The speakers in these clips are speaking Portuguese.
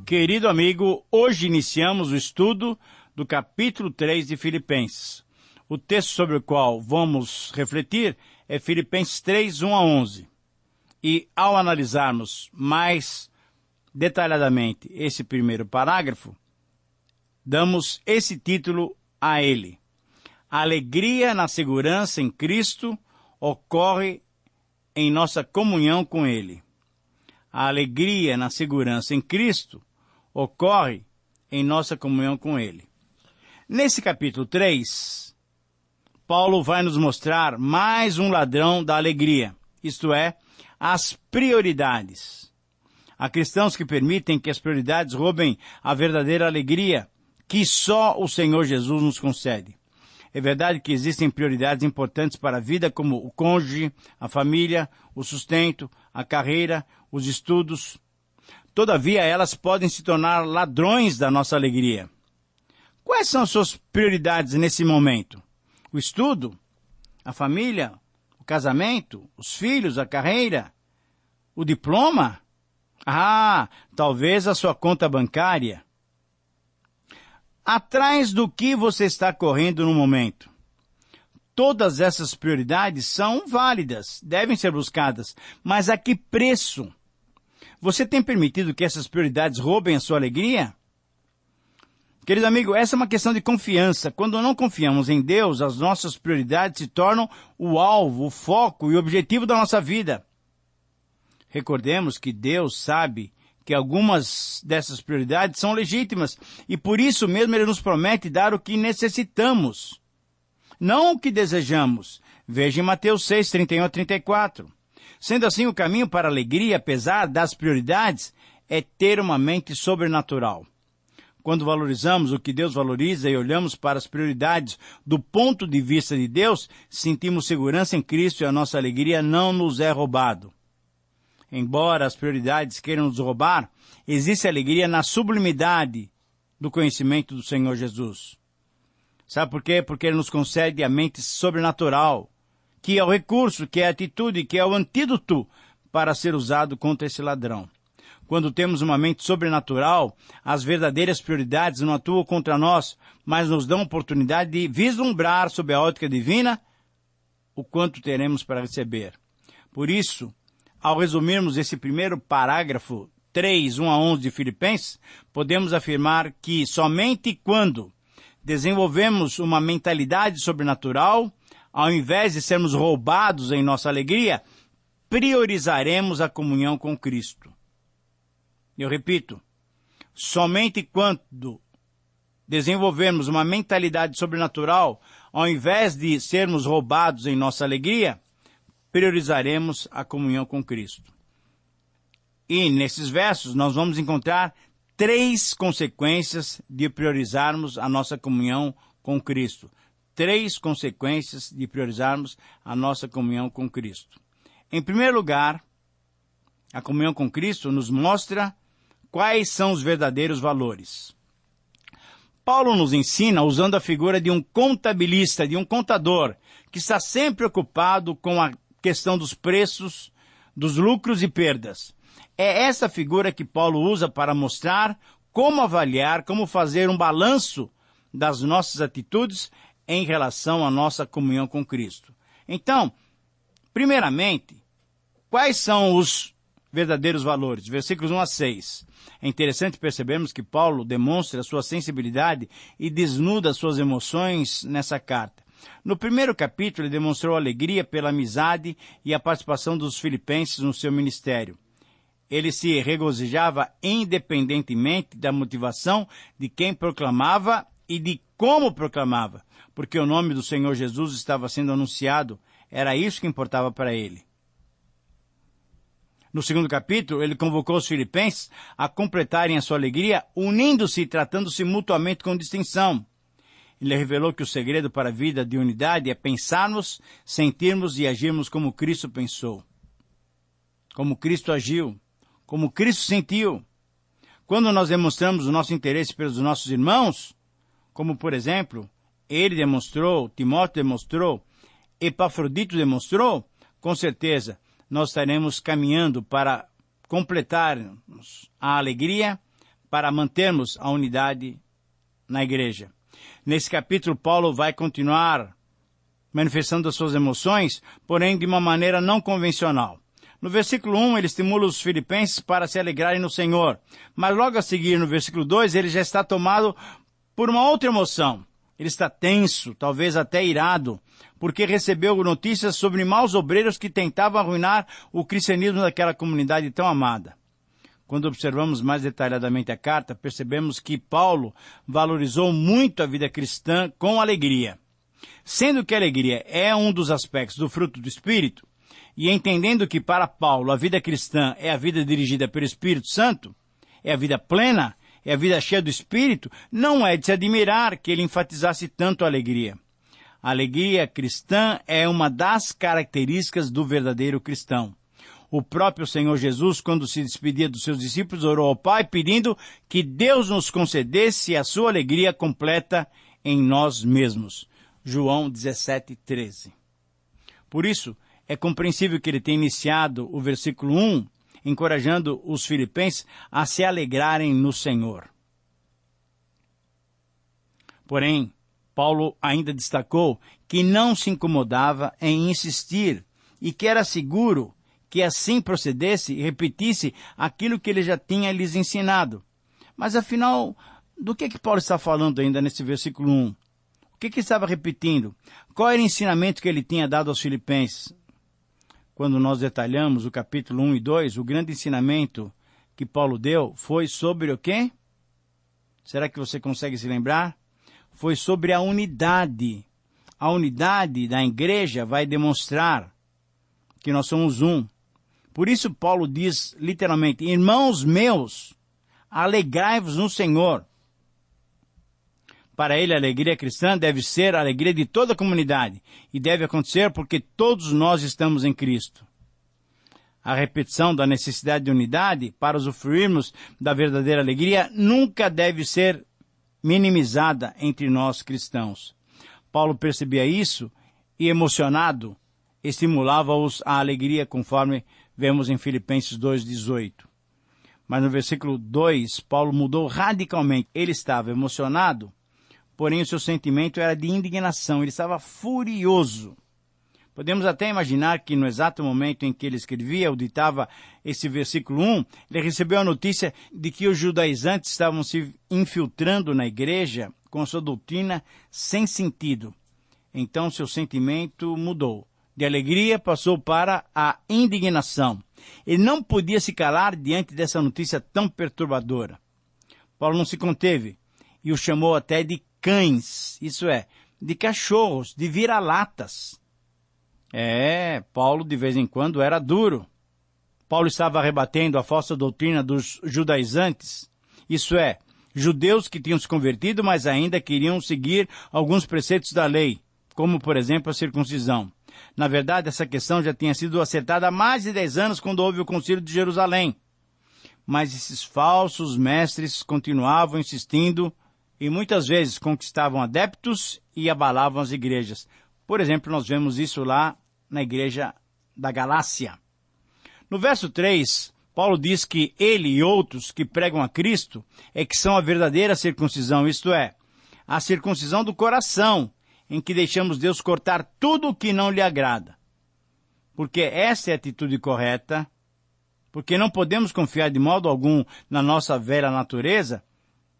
Querido amigo, hoje iniciamos o estudo do capítulo 3 de Filipenses. O texto sobre o qual vamos refletir é Filipenses 3, 1 a 11. E ao analisarmos mais detalhadamente esse primeiro parágrafo, damos esse título a ele. A alegria na segurança em Cristo ocorre em nossa comunhão com Ele. A alegria na segurança em Cristo ocorre em nossa comunhão com Ele. Nesse capítulo 3, Paulo vai nos mostrar mais um ladrão da alegria, isto é, as prioridades. Há cristãos que permitem que as prioridades roubem a verdadeira alegria que só o Senhor Jesus nos concede. É verdade que existem prioridades importantes para a vida, como o cônjuge, a família, o sustento, a carreira, os estudos. Todavia, elas podem se tornar ladrões da nossa alegria. Quais são as suas prioridades nesse momento? O estudo? A família? O casamento? Os filhos? A carreira? O diploma? Talvez a sua conta bancária. Atrás do que você está correndo no momento? Todas essas prioridades são válidas, devem ser buscadas, mas a que preço? Você tem permitido que essas prioridades roubem a sua alegria? Querido amigo, essa é uma questão de confiança. Quando não confiamos em Deus, as nossas prioridades se tornam o alvo, o foco e o objetivo da nossa vida. Recordemos que Deus sabe que algumas dessas prioridades são legítimas e por isso mesmo Ele nos promete dar o que necessitamos, não o que desejamos. Veja em Mateus 6, 31 a 34. Sendo assim, o caminho para a alegria, apesar das prioridades, é ter uma mente sobrenatural. Quando valorizamos o que Deus valoriza e olhamos para as prioridades do ponto de vista de Deus, sentimos segurança em Cristo e a nossa alegria não nos é roubado. Embora as prioridades queiram nos roubar, existe alegria na sublimidade do conhecimento do Senhor Jesus. Sabe por quê? Porque Ele nos concede a mente sobrenatural, que é o recurso, que é a atitude, que é o antídoto para ser usado contra esse ladrão. Quando temos uma mente sobrenatural, as verdadeiras prioridades não atuam contra nós, mas nos dão a oportunidade de vislumbrar sob a ótica divina o quanto teremos para receber. Por isso, ao resumirmos esse primeiro parágrafo 3, 1 a 11 de Filipenses, podemos afirmar que somente quando desenvolvemos uma mentalidade sobrenatural, ao invés de sermos roubados em nossa alegria, priorizaremos a comunhão com Cristo. Eu repito, somente quando desenvolvermos uma mentalidade sobrenatural, ao invés de sermos roubados em nossa alegria, priorizaremos a comunhão com Cristo. E nesses versos nós vamos encontrar 3 consequências de priorizarmos a nossa comunhão com Cristo. 3 consequências de priorizarmos a nossa comunhão com Cristo. Em primeiro lugar, a comunhão com Cristo nos mostra quais são os verdadeiros valores. Paulo nos ensina usando a figura de um contabilista, de um contador, que está sempre ocupado com a questão dos preços, dos lucros e perdas. É essa figura que Paulo usa para mostrar como avaliar, como fazer um balanço das nossas atitudes em relação à nossa comunhão com Cristo. Então, primeiramente, quais são os verdadeiros valores? Versículos 1 a 6. É interessante percebermos que Paulo demonstra sua sensibilidade e desnuda suas emoções nessa carta. No primeiro capítulo, ele demonstrou alegria pela amizade e a participação dos filipenses no seu ministério. Ele se regozijava independentemente da motivação de quem proclamava e de como proclamava, porque o nome do Senhor Jesus estava sendo anunciado. Era isso que importava para ele. No segundo capítulo, ele convocou os filipenses a completarem a sua alegria, unindo-se e tratando-se mutuamente com distinção. Ele revelou que o segredo para a vida de unidade é pensarmos, sentirmos e agirmos como Cristo pensou, como Cristo agiu, como Cristo sentiu. Quando nós demonstramos o nosso interesse pelos nossos irmãos, como por exemplo, ele demonstrou, Timóteo demonstrou, Epafrodito demonstrou, com certeza nós estaremos caminhando para completarmos a alegria para mantermos a unidade na igreja. Nesse capítulo, Paulo vai continuar manifestando as suas emoções, porém de uma maneira não convencional. No versículo 1, ele estimula os filipenses para se alegrarem no Senhor. Mas logo a seguir, no versículo 2, ele já está tomado por uma outra emoção. Ele está tenso, talvez até irado, porque recebeu notícias sobre maus obreiros que tentavam arruinar o cristianismo daquela comunidade tão amada. Quando observamos mais detalhadamente a carta, percebemos que Paulo valorizou muito a vida cristã com alegria. Sendo que a alegria é um dos aspectos do fruto do Espírito, e entendendo que para Paulo a vida cristã é a vida dirigida pelo Espírito Santo, é a vida plena, é a vida cheia do Espírito, não é de se admirar que ele enfatizasse tanto a alegria. A alegria cristã é uma das características do verdadeiro cristão. O próprio Senhor Jesus, quando se despedia dos seus discípulos, orou ao Pai pedindo que Deus nos concedesse a sua alegria completa em nós mesmos. João 17:13. Por isso, é compreensível que ele tenha iniciado o versículo 1, encorajando os filipenses a se alegrarem no Senhor. Porém, Paulo ainda destacou que não se incomodava em insistir e que era seguro que assim procedesse e repetisse aquilo que ele já tinha lhes ensinado. Mas afinal, do que Paulo está falando ainda nesse versículo 1? O que estava repetindo? Qual era o ensinamento que ele tinha dado aos filipenses? Quando nós detalhamos o capítulo 1 e 2, o grande ensinamento que Paulo deu foi sobre o quê? Será que você consegue se lembrar? Foi sobre a unidade. A unidade da igreja vai demonstrar que nós somos um. Por isso Paulo diz literalmente, irmãos meus, alegrai-vos no Senhor. Para ele, a alegria cristã deve ser a alegria de toda a comunidade e deve acontecer porque todos nós estamos em Cristo. A repetição da necessidade de unidade para usufruirmos da verdadeira alegria nunca deve ser minimizada entre nós cristãos. Paulo percebia isso e, emocionado, estimulava-os à alegria, conforme vemos em Filipenses 2:18. Mas no versículo 2, Paulo mudou radicalmente. Ele estava emocionado, porém o seu sentimento era de indignação. Ele estava furioso. Podemos até imaginar que no exato momento em que ele escrevia ou ditava esse versículo 1, ele recebeu a notícia de que os judaizantes estavam se infiltrando na igreja com a sua doutrina sem sentido. Então seu sentimento mudou. De alegria passou para a indignação. Ele não podia se calar diante dessa notícia tão perturbadora. Paulo não se conteve e o chamou até de cães, isso é, de cachorros, de vira-latas. Paulo de vez em quando era duro. Paulo estava rebatendo a falsa doutrina dos judaizantes, isso é, judeus que tinham se convertido, mas ainda queriam seguir alguns preceitos da lei, como por exemplo a circuncisão. Na verdade, essa questão já tinha sido acertada há mais de 10 anos quando houve o Concílio de Jerusalém. Mas esses falsos mestres continuavam insistindo e muitas vezes conquistavam adeptos e abalavam as igrejas. Por exemplo, nós vemos isso lá na igreja da Galácia. No verso 3, Paulo diz que ele e outros que pregam a Cristo é que são a verdadeira circuncisão, isto é, a circuncisão do coração, em que deixamos Deus cortar tudo o que não lhe agrada. Porque essa é a atitude correta, porque não podemos confiar de modo algum na nossa velha natureza,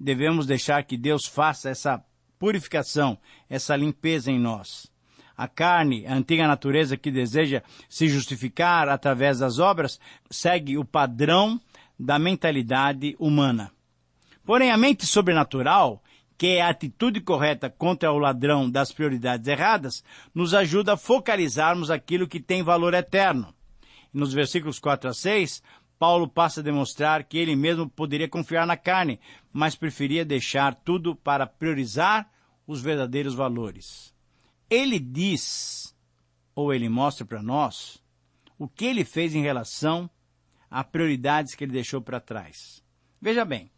devemos deixar que Deus faça essa purificação, essa limpeza em nós. A carne, a antiga natureza que deseja se justificar através das obras, segue o padrão da mentalidade humana. Porém, a mente sobrenatural, que é a atitude correta contra o ladrão das prioridades erradas, nos ajuda a focalizarmos aquilo que tem valor eterno. Nos versículos 4 a 6, Paulo passa a demonstrar que ele mesmo poderia confiar na carne, mas preferia deixar tudo para priorizar os verdadeiros valores. Ele diz, ou ele mostra para nós, o que ele fez em relação a prioridades que ele deixou para trás. Veja bem,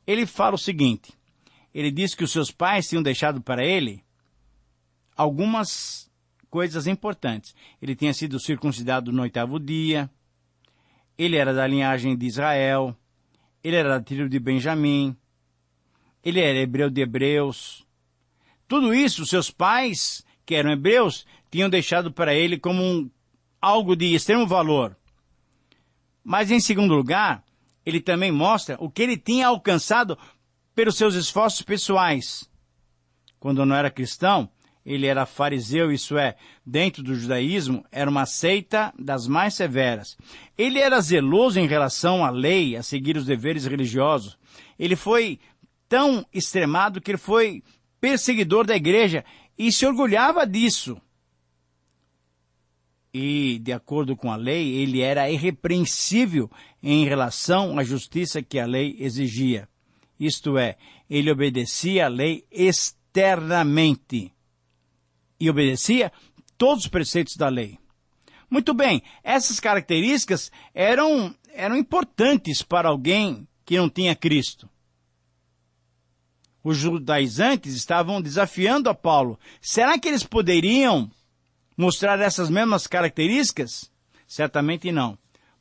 ele fala o seguinte, ele diz que os seus pais tinham deixado para ele algumas coisas importantes. Ele tinha sido circuncidado no 8º dia, ele era da linhagem de Israel, ele era da tribo de Benjamim, ele era hebreu de hebreus. Tudo isso, seus pais, que eram hebreus, tinham deixado para ele como algo de extremo valor. Mas, em segundo lugar, ele também mostra o que ele tinha alcançado pelos seus esforços pessoais. Quando não era cristão, ele era fariseu, isso é, dentro do judaísmo, era uma seita das mais severas. Ele era zeloso em relação à lei, a seguir os deveres religiosos. Ele foi tão extremado que ele foi perseguidor da igreja e se orgulhava disso. E, de acordo com a lei, ele era irrepreensível em relação à justiça que a lei exigia. Isto é, ele obedecia a lei externamente. E obedecia todos os preceitos da lei. Muito bem, essas características eram importantes para alguém que não tinha Cristo. Os judaizantes estavam desafiando a Paulo. Será que eles poderiam mostrar essas mesmas características? Certamente não,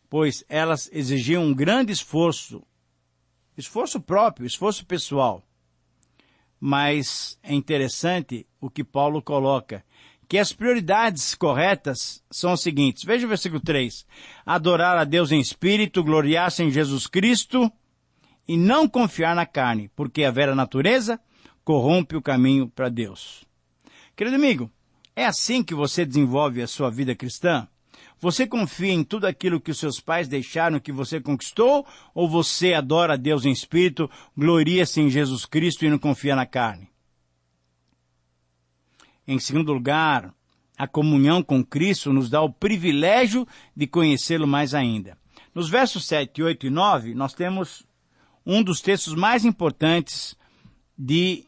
pois elas exigiam um grande esforço próprio, esforço pessoal. Mas é interessante o que Paulo coloca, que as prioridades corretas são as seguintes. Veja o versículo 3. Adorar a Deus em espírito, gloriar-se em Jesus Cristo e não confiar na carne, porque a velha natureza corrompe o caminho para Deus. Querido amigo, é assim que você desenvolve a sua vida cristã? Você confia em tudo aquilo que os seus pais deixaram que você conquistou? Ou você adora a Deus em espírito, gloria-se em Jesus Cristo e não confia na carne? Em segundo lugar, a comunhão com Cristo nos dá o privilégio de conhecê-lo mais ainda. Nos versos 7, 8 e 9, nós temos um dos textos mais importantes de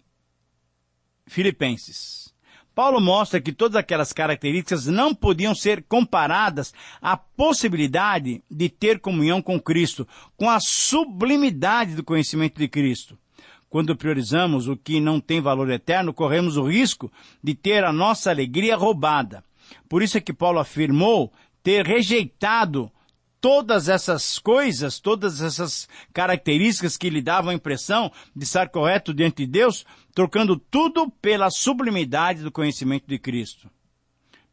Filipenses. Paulo mostra que todas aquelas características não podiam ser comparadas à possibilidade de ter comunhão com Cristo, com a sublimidade do conhecimento de Cristo. Quando priorizamos o que não tem valor eterno, corremos o risco de ter a nossa alegria roubada. Por isso é que Paulo afirmou ter rejeitado todas essas coisas, todas essas características que lhe davam a impressão de estar correto diante de Deus, trocando tudo pela sublimidade do conhecimento de Cristo.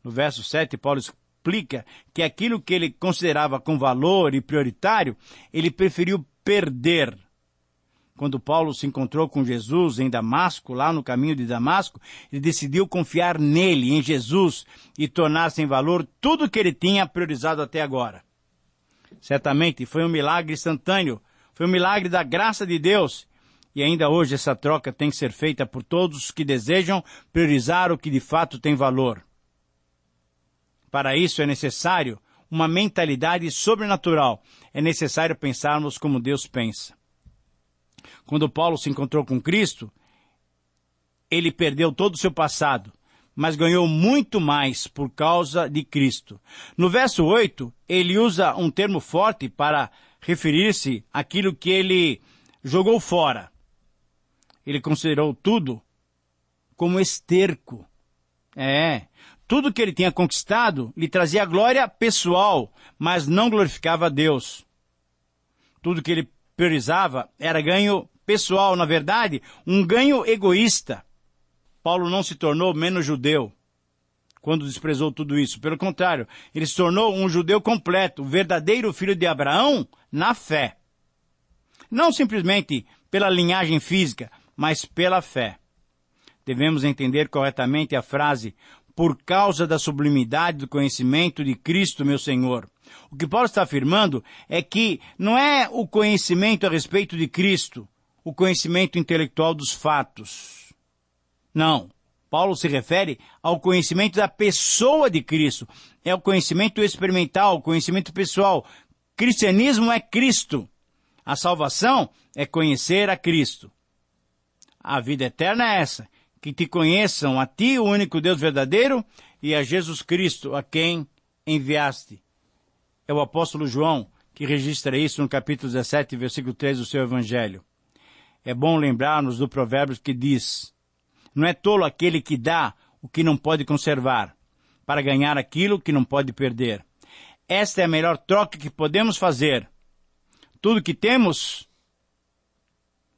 No verso 7, Paulo explica que aquilo que ele considerava com valor e prioritário, ele preferiu perder. Quando Paulo se encontrou com Jesus em Damasco, lá no caminho de Damasco, ele decidiu confiar nele, em Jesus, e tornar sem valor tudo que ele tinha priorizado até agora. Certamente foi um milagre instantâneo, foi um milagre da graça de Deus. E ainda hoje essa troca tem que ser feita por todos os que desejam priorizar o que de fato tem valor. Para isso é necessário uma mentalidade sobrenatural. É necessário pensarmos como Deus pensa. Quando Paulo se encontrou com Cristo, ele perdeu todo o seu passado, mas ganhou muito mais por causa de Cristo. No verso 8, ele usa um termo forte para referir-se àquilo que ele jogou fora. Ele considerou tudo como esterco. Tudo que ele tinha conquistado lhe trazia glória pessoal, mas não glorificava a Deus. Tudo que ele priorizava era ganho pessoal, na verdade, um ganho egoísta. Paulo não se tornou menos judeu quando desprezou tudo isso. Pelo contrário, ele se tornou um judeu completo, o verdadeiro filho de Abraão na fé. Não simplesmente pela linhagem física, mas pela fé. Devemos entender corretamente a frase, por causa da sublimidade do conhecimento de Cristo, meu Senhor. O que Paulo está afirmando é que não é o conhecimento a respeito de Cristo, o conhecimento intelectual dos fatos. Não. Paulo se refere ao conhecimento da pessoa de Cristo. É o conhecimento experimental, o conhecimento pessoal. Cristianismo é Cristo. A salvação é conhecer a Cristo. A vida eterna é essa, que te conheçam a ti, o único Deus verdadeiro, e a Jesus Cristo, a quem enviaste. É o apóstolo João que registra isso no capítulo 17, versículo 3 do seu Evangelho. É bom lembrar-nos do provérbio que diz: não é tolo aquele que dá o que não pode conservar, para ganhar aquilo que não pode perder. Esta é a melhor troca que podemos fazer. Tudo que temos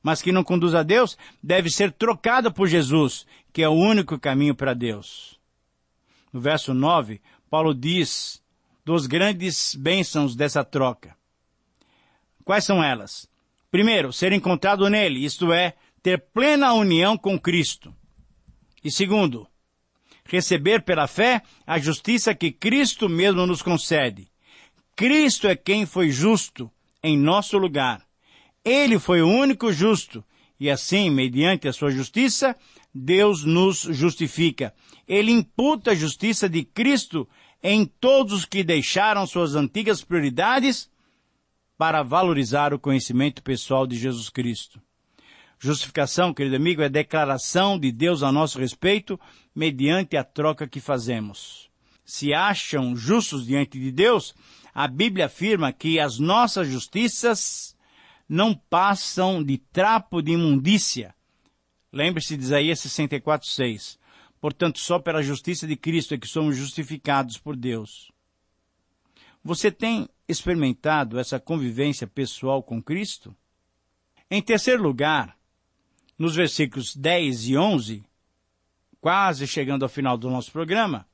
mas que não conduz a Deus, deve ser trocada por Jesus, que é o único caminho para Deus. No verso 9, Paulo diz dos grandes bênçãos dessa troca. Quais são elas? Primeiro, ser encontrado nele, isto é, ter plena união com Cristo. E segundo, receber pela fé a justiça que Cristo mesmo nos concede. Cristo é quem foi justo em nosso lugar. Ele foi o único justo, e assim, mediante a sua justiça, Deus nos justifica. Ele imputa a justiça de Cristo em todos os que deixaram suas antigas prioridades para valorizar o conhecimento pessoal de Jesus Cristo. Justificação, querido amigo, é a declaração de Deus a nosso respeito mediante a troca que fazemos. Se acham justos diante de Deus, a Bíblia afirma que as nossas justiças não passam de trapo de imundícia. Lembre-se de Isaías 64:6. Portanto, só pela justiça de Cristo é que somos justificados por Deus. Você tem experimentado essa convivência pessoal com Cristo? Em terceiro lugar, nos versículos 10 e 11, quase chegando ao final do nosso programa,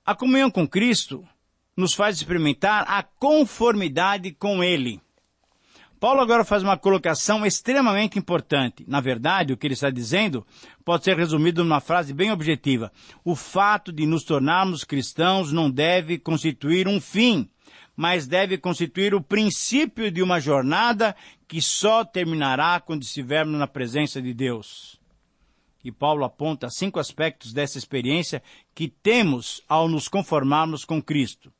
a comunhão com Cristo nos faz experimentar a conformidade com Ele. Paulo agora faz uma colocação extremamente importante. Na verdade, o que ele está dizendo pode ser resumido numa frase bem objetiva. O fato de nos tornarmos cristãos não deve constituir um fim, mas deve constituir o princípio de uma jornada que só terminará quando estivermos na presença de Deus. E Paulo aponta 5 aspectos dessa experiência que temos ao nos conformarmos com Cristo.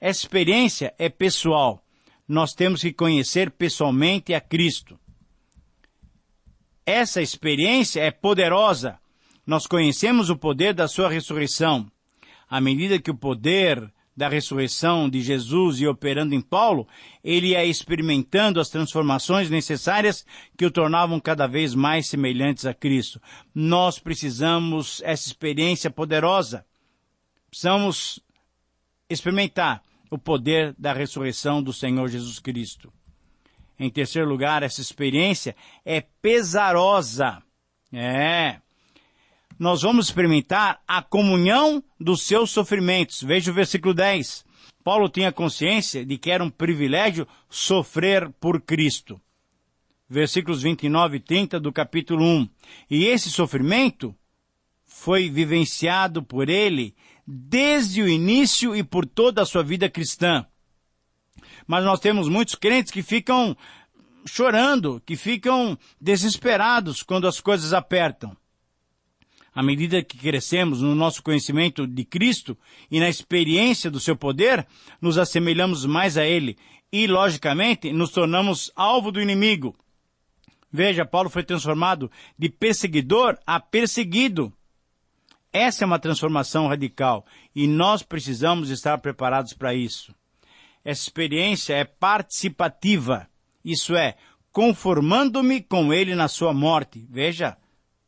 Essa experiência é pessoal. Nós temos que conhecer pessoalmente a Cristo. Essa experiência é poderosa. Nós conhecemos o poder da sua ressurreição. À medida que o poder da ressurreição de Jesus ia operando em Paulo, ele ia experimentando as transformações necessárias que o tornavam cada vez mais semelhantes a Cristo. Nós precisamos essa experiência poderosa. Precisamos experimentar o poder da ressurreição do Senhor Jesus Cristo. Em terceiro lugar, essa experiência é pesarosa. Nós vamos experimentar a comunhão dos seus sofrimentos. Veja o versículo 10. Paulo tinha consciência de que era um privilégio sofrer por Cristo. Versículos 29 e 30 do capítulo 1. E esse sofrimento foi vivenciado por ele desde o início e por toda a sua vida cristã. Mas nós temos muitos crentes que ficam chorando, que ficam desesperados quando as coisas apertam. À medida que crescemos no nosso conhecimento de Cristo e na experiência do seu poder, nos assemelhamos mais a Ele e, logicamente, nos tornamos alvo do inimigo. Veja, Paulo foi transformado de perseguidor a perseguido. Essa é uma transformação radical e nós precisamos estar preparados para isso. Essa experiência é participativa, isso é, conformando-me com Ele na sua morte. Veja,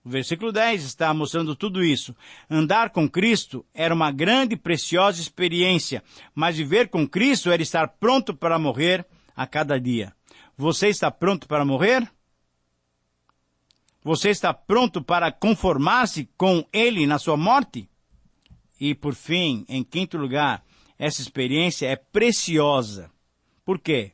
o versículo 10 está mostrando tudo isso. Andar com Cristo era uma grande e preciosa experiência, mas viver com Cristo era estar pronto para morrer a cada dia. Você está pronto para morrer? Você está pronto para conformar-se com Ele na sua morte? E, por fim, em quinto lugar, essa experiência é preciosa. Por quê?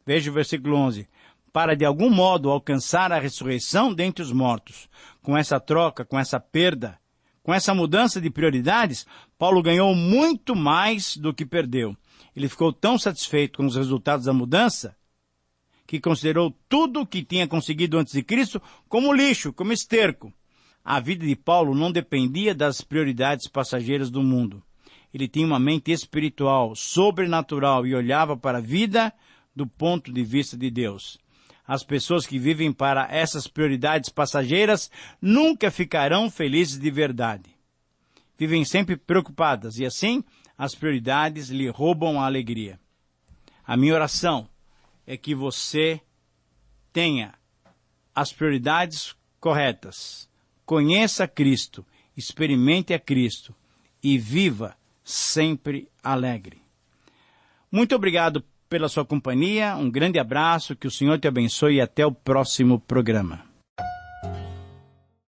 Veja o versículo 11. Para, de algum modo, alcançar a ressurreição dentre os mortos. Com essa troca, com essa perda, com essa mudança de prioridades, Paulo ganhou muito mais do que perdeu. Ele ficou tão satisfeito com os resultados da mudança que considerou tudo o que tinha conseguido antes de Cristo como lixo, como esterco. A vida de Paulo não dependia das prioridades passageiras do mundo. Ele tinha uma mente espiritual, sobrenatural e olhava para a vida do ponto de vista de Deus. As pessoas que vivem para essas prioridades passageiras nunca ficarão felizes de verdade. Vivem sempre preocupadas e assim as prioridades lhe roubam a alegria. A minha oração é que você tenha as prioridades corretas, conheça Cristo, experimente a Cristo e viva sempre alegre. Muito obrigado pela sua companhia, um grande abraço, que o Senhor te abençoe e até o próximo programa.